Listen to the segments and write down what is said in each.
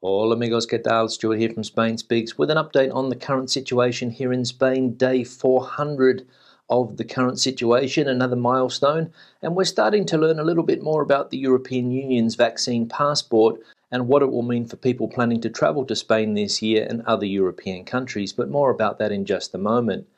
Hola amigos, ¿qué tal? Stuart here from Spain Speaks with an update on the current situation here in Spain, day 400 of the current situation, another milestone, and we're starting to learn a little bit more about the European Union's vaccine passport and what it will mean for people planning to travel to Spain this year and other European countries, but more about that in just a moment.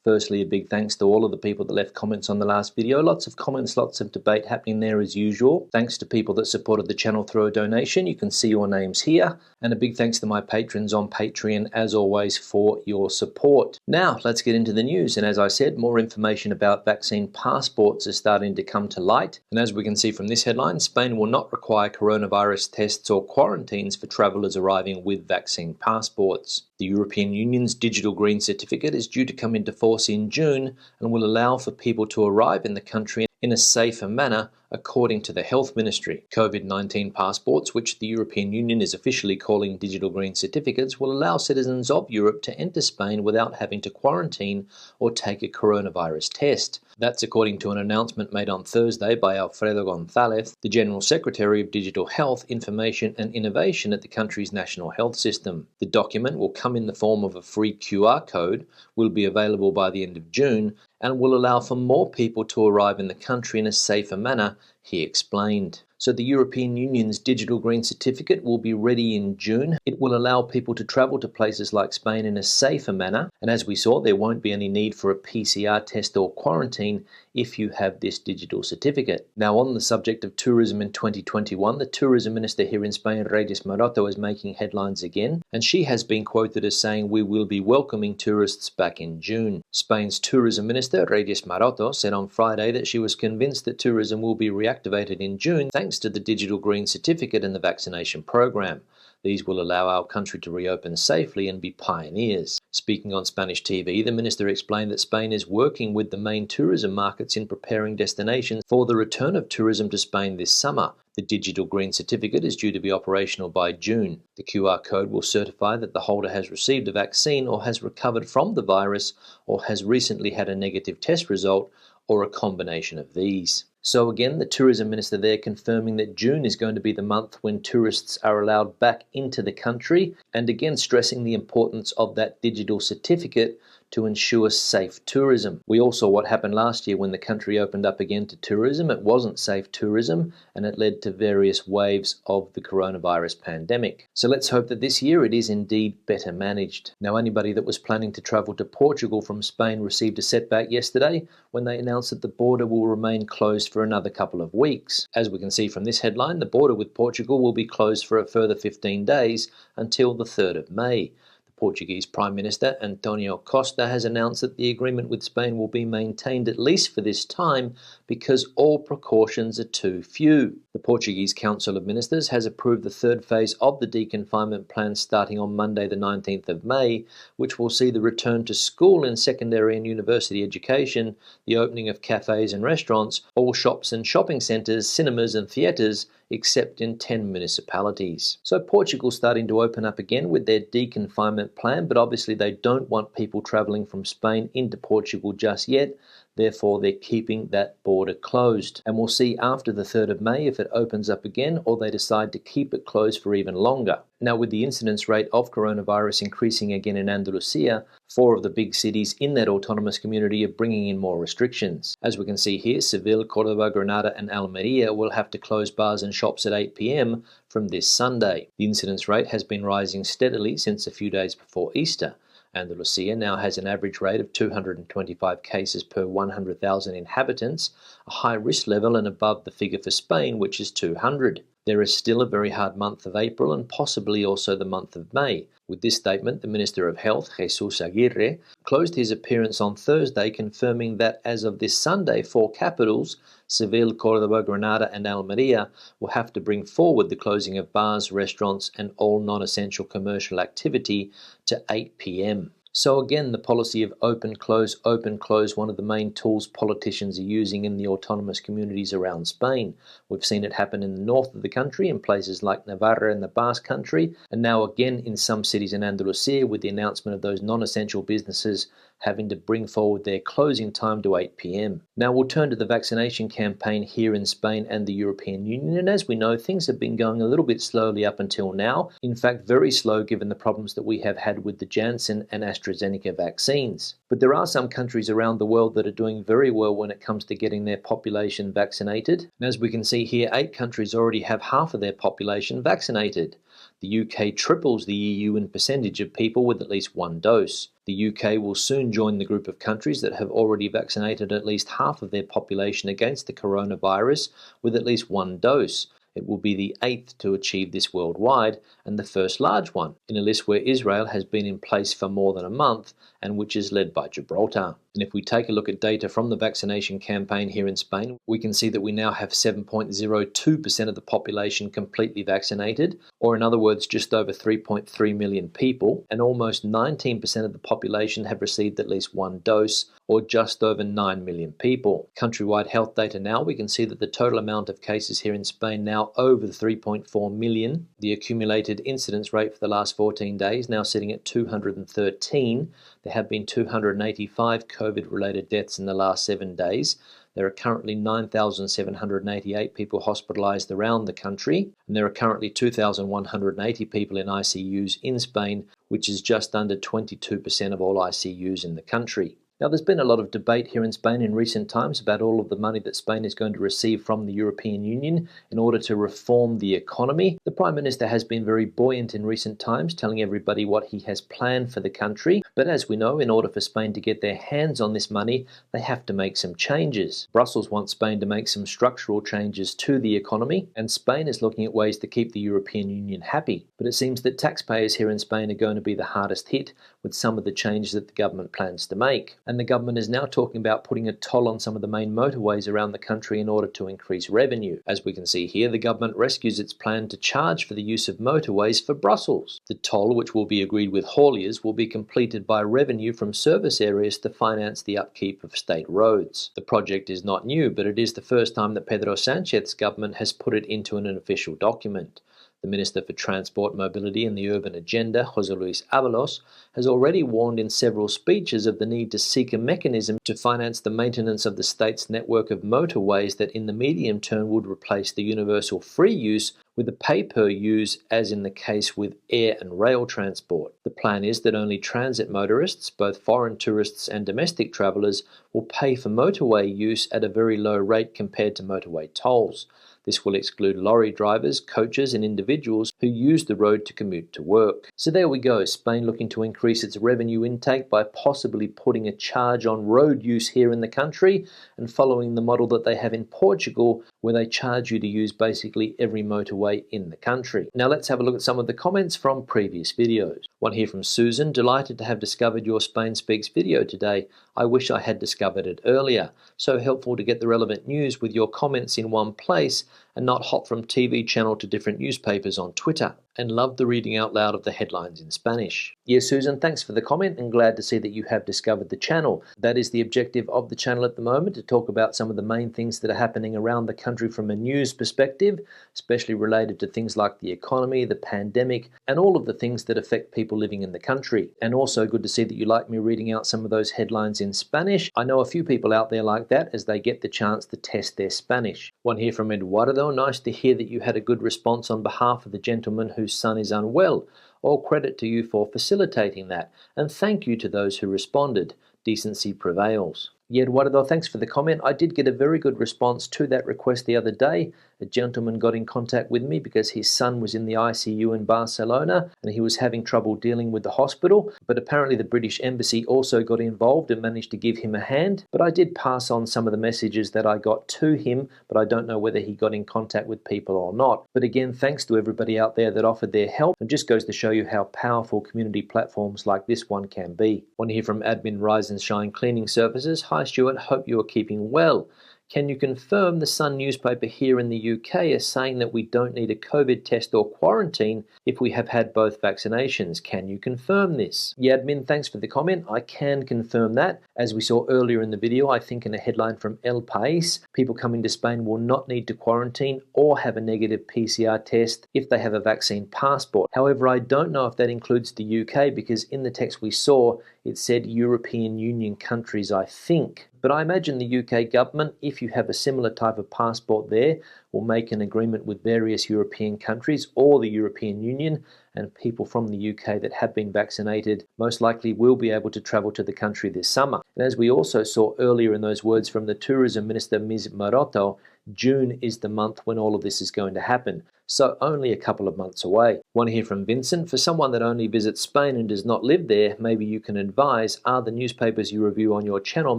Firstly, a big thanks to all of the people that left comments on the last video. Lots of comments, lots of debate happening there as usual. Thanks to people that supported the channel through a donation. You can see your names here. And a big thanks to my patrons on Patreon, as always, for your support. Now, let's get into the news. And as I said, more information about vaccine passports is starting to come to light. And as we can see from this headline, Spain will not require coronavirus tests or quarantines for travellers arriving with vaccine passports. The European Union's Digital Green Certificate is due to come into force in June and will allow for people to arrive in the country in a safer manner, according to the Health Ministry. COVID-19 passports, which the European Union is officially calling Digital Green Certificates, will allow citizens of Europe to enter Spain without having to quarantine or take a coronavirus test. That's according to an announcement made on Thursday by Alfredo González, the General Secretary of Digital Health, Information and Innovation at the country's national health system. The document will come in the form of a free QR code, will be available by the end of June, and will allow for more people to arrive in the country in a safer manner, he explained. So the European Union's Digital Green Certificate will be ready in June. It will allow people to travel to places like Spain in a safer manner, and as we saw, there won't be any need for a PCR test or quarantine if you have this digital certificate. Now, on the subject of tourism in 2021, the tourism minister here in Spain, Reyes Maroto, is making headlines again, and she has been quoted as saying we will be welcoming tourists back in June. Spain's tourism minister, Reyes Maroto, said on Friday that she was convinced that tourism will be reactivated in June thanks to the Digital Green Certificate and the vaccination program. These will allow our country to reopen safely and be pioneers. Speaking on Spanish TV, the minister explained that Spain is working with the main tourism markets in preparing destinations for the return of tourism to Spain this summer. The Digital Green Certificate is due to be operational by June. The QR code will certify that the holder has received a vaccine or has recovered from the virus or has recently had a negative test result or a combination of these. So again, the tourism minister there confirming that June is going to be the month when tourists are allowed back into the country, and again stressing the importance of that digital certificate to ensure safe tourism. We all saw what happened last year when the country opened up again to tourism. It wasn't safe tourism, and it led to various waves of the coronavirus pandemic. So let's hope that this year it is indeed better managed. Now, anybody that was planning to travel to Portugal from Spain received a setback yesterday when they announced that the border will remain closed for another couple of weeks. As we can see from this headline, the border with Portugal will be closed for a further 15 days until the 3rd of May. Portuguese Prime Minister Antonio Costa has announced that the agreement with Spain will be maintained at least for this time because all precautions are too few. The Portuguese Council of Ministers has approved the third phase of the deconfinement plan starting on Monday the 19th of May, which will see the return to school and secondary and university education, the opening of cafes and restaurants, all shops and shopping centres, cinemas and theatres, except in 10 municipalities. So Portugal's starting to open up again with their deconfinement plan, but obviously they don't want people travelling from Spain into Portugal just yet. Therefore, they're keeping that border closed. And we'll see after the 3rd of May if it opens up again or they decide to keep it closed for even longer. Now, with the incidence rate of coronavirus increasing again in Andalusia, 4 of the big cities in that autonomous community are bringing in more restrictions. As we can see here, Seville, Córdoba, Granada and Almería will have to close bars and shops at 8 p.m. from this Sunday. The incidence rate has been rising steadily since a few days before Easter. Andalusia now has an average rate of 225 cases per 100,000 inhabitants, a high risk level and above the figure for Spain, which is 200. There is still a very hard month of April and possibly also the month of May. With this statement, the Minister of Health, Jesus Aguirre, closed his appearance on Thursday, confirming that as of this Sunday, 4 capitals, Seville, Córdoba, Granada and Almería, will have to bring forward the closing of bars, restaurants and all non-essential commercial activity to 8 p.m. So again, the policy of open, close, one of the main tools politicians are using in the autonomous communities around Spain. We've seen it happen in the north of the country, in places like Navarra and the Basque Country, and now again in some cities in Andalusia with the announcement of those non-essential businesses having to bring forward their closing time to 8 p.m. Now we'll turn to the vaccination campaign here in Spain and the European Union, and as we know, things have been going a little bit slowly up until now. In fact, very slow given the problems that we have had with the Janssen and AstraZeneca vaccines. But there are some countries around the world that are doing very well when it comes to getting their population vaccinated. And as we can see here, 8 countries already have half of their population vaccinated. The UK triples the EU in percentage of people with at least 1 dose. The UK will soon join the group of countries that have already vaccinated at least half of their population against the coronavirus with at least 1 dose. It will be the 8th to achieve this worldwide and the first large one, in a list where Israel has been in place for more than a month and which is led by Gibraltar. And if we take a look at data from the vaccination campaign here in Spain, we can see that we now have 7.02% of the population completely vaccinated, or in other words, just over 3.3 million people, and almost 19% of the population have received at least 1 dose, or just over 9 million people. Countrywide health data now, we can see that the total amount of cases here in Spain now over 3.4 million. The accumulated incidence rate for the last 14 days now sitting at 213. There have been 285 COVID-related deaths in the last 7 days. There are currently 9,788 people hospitalised around the country, and there are currently 2,180 people in ICUs in Spain, which is just under 22% of all ICUs in the country. Now, there's been a lot of debate here in Spain in recent times about all of the money that Spain is going to receive from the European Union in order to reform the economy. The Prime Minister has been very buoyant in recent times, telling everybody what he has planned for the country. But as we know, in order for Spain to get their hands on this money, they have to make some changes. Brussels wants Spain to make some structural changes to the economy, and Spain is looking at ways to keep the European Union happy. But it seems that taxpayers here in Spain are going to be the hardest hit with some of the changes that the government plans to make. And the government is now talking about putting a toll on some of the main motorways around the country in order to increase revenue. As we can see here, the government rescues its plan to charge for the use of motorways for Brussels. The toll, which will be agreed with hauliers, will be completed by revenue from service areas to finance the upkeep of state roads. The project is not new, but it is the first time that Pedro Sanchez's government has put it into an official document. The Minister for Transport, Mobility and the Urban Agenda, José Luis Ábalos, has already warned in several speeches of the need to seek a mechanism to finance the maintenance of the state's network of motorways that in the medium term would replace the universal free use with a pay-per-use, as in the case with air and rail transport. The plan is that only transit motorists, both foreign tourists and domestic travellers, will pay for motorway use at a very low rate compared to motorway tolls. This will exclude lorry drivers, coaches and individuals who use the road to commute to work. So there we go, Spain looking to increase its revenue intake by possibly putting a charge on road use here in the country and following the model that they have in Portugal, where they charge you to use basically every motorway in the country. Now let's have a look at some of the comments from previous videos. One here from Susan: delighted to have discovered your Spain Speaks video today. I wish I had discovered it earlier. So helpful to get the relevant news with your comments in one place and not hop from TV channel to different newspapers on Twitter. And love the reading out loud of the headlines in Spanish. Yes, Susan, thanks for the comment and glad to see that you have discovered the channel. That is the objective of the channel at the moment, to talk about some of the main things that are happening around the country from a news perspective, especially related to things like the economy, the pandemic, and all of the things that affect people living in the country. And also good to see that you like me reading out some of those headlines in Spanish. I know a few people out there like that as they get the chance to test their Spanish. One here from Eduardo: nice to hear that you had a good response on behalf of the gentleman whose son is unwell. All credit to you for facilitating that, and thank you to those who responded. Decency prevails. Yeah, Eduardo, thanks for the comment. I did get a very good response to that request the other day. A gentleman got in contact with me because his son was in the ICU in Barcelona and he was having trouble dealing with the hospital. But apparently the British Embassy also got involved and managed to give him a hand. But I did pass on some of the messages that I got to him, but I don't know whether he got in contact with people or not. But again, thanks to everybody out there that offered their help. It just goes to show you how powerful community platforms like this one can be. One here from Admin Rise and Shine Cleaning Services: hi Stuart, hope you are keeping well. Can you confirm the Sun newspaper here in the UK is saying that we don't need a COVID test or quarantine if we have had both vaccinations? Can you confirm this? Yeah, admin, thanks for the comment. I can confirm that. As we saw earlier in the video, I think in a headline from El País, people coming to Spain will not need to quarantine or have a negative PCR test if they have a vaccine passport. However, I don't know if that includes the UK because in the text we saw, it said European Union countries, I think. But I imagine the UK government, if you have a similar type of passport there, will make an agreement with various European countries or the European Union, and people from the UK that have been vaccinated most likely will be able to travel to the country this summer. And as we also saw earlier in those words from the Tourism Minister Ms. Maroto, June is the month when all of this is going to happen. So only a couple of months away. Want to hear from Vincent? For someone that only visits Spain and does not live there, maybe you can advise, are the newspapers you review on your channel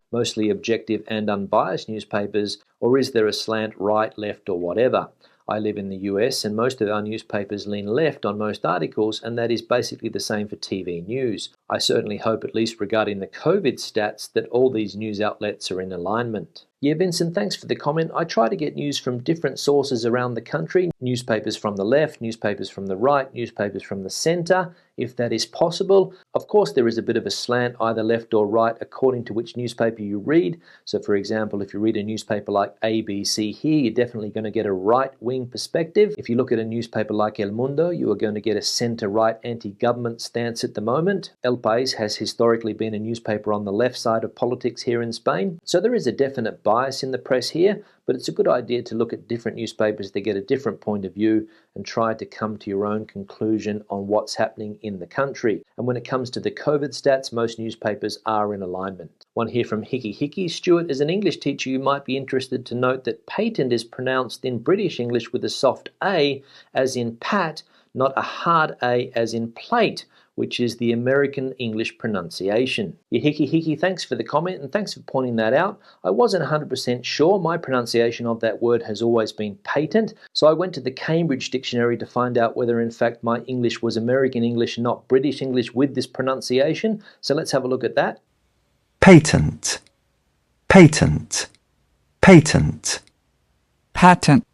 mostly objective and unbiased newspapers, or is there a slant right, left, or whatever? I live in the US and most of our newspapers lean left on most articles, and that is basically the same for TV news. I certainly hope, at least regarding the COVID stats, that all these news outlets are in alignment. Yeah, Vincent, thanks for the comment. I try to get news from different sources around the country, newspapers from the left, newspapers from the right, newspapers from the centre, if that is possible. Of course, there is a bit of a slant, either left or right, according to which newspaper you read. So, for example, if you read a newspaper like ABC here, you're definitely going to get a right-wing perspective. If you look at a newspaper like El Mundo, you are going to get a centre-right anti-government stance at the moment. El País has historically been a newspaper on the left side of politics here in Spain. So there is a definite bias in the press here, but it's a good idea to look at different newspapers to get a different point of view and try to come to your own conclusion on what's happening in the country. And when it comes to the COVID stats, most newspapers are in alignment. One here from Hickey Hickey. Stuart, as an English teacher, you might be interested to note that patent is pronounced in British English with a soft A, as in pat, not a hard A, as in plate, which is the American English pronunciation. Yeah, Hickey Hickey, thanks for the comment and thanks for pointing that out. I wasn't 100% sure. My pronunciation of that word has always been patent, so I went to the Cambridge Dictionary to find out whether in fact my English was American English, not British English with this pronunciation. So let's have a look at that. Patent, patent, patent. Patent,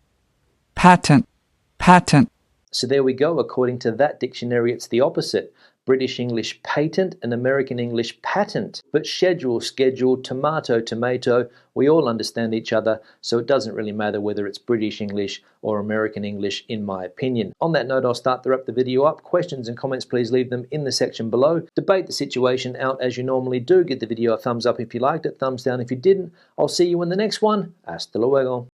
patent, patent. So there we go. According to that dictionary, it's the opposite. British English patent and American English patent. But schedule, tomato, tomato, we all understand each other, so it doesn't really matter whether it's British English or American English, in my opinion. On that note, I'll start to wrap the video up. Questions and comments, please leave them in the section below. Debate the situation out as you normally do. Give the video a thumbs up if you liked it, thumbs down if you didn't. I'll see you in the next one. Hasta luego.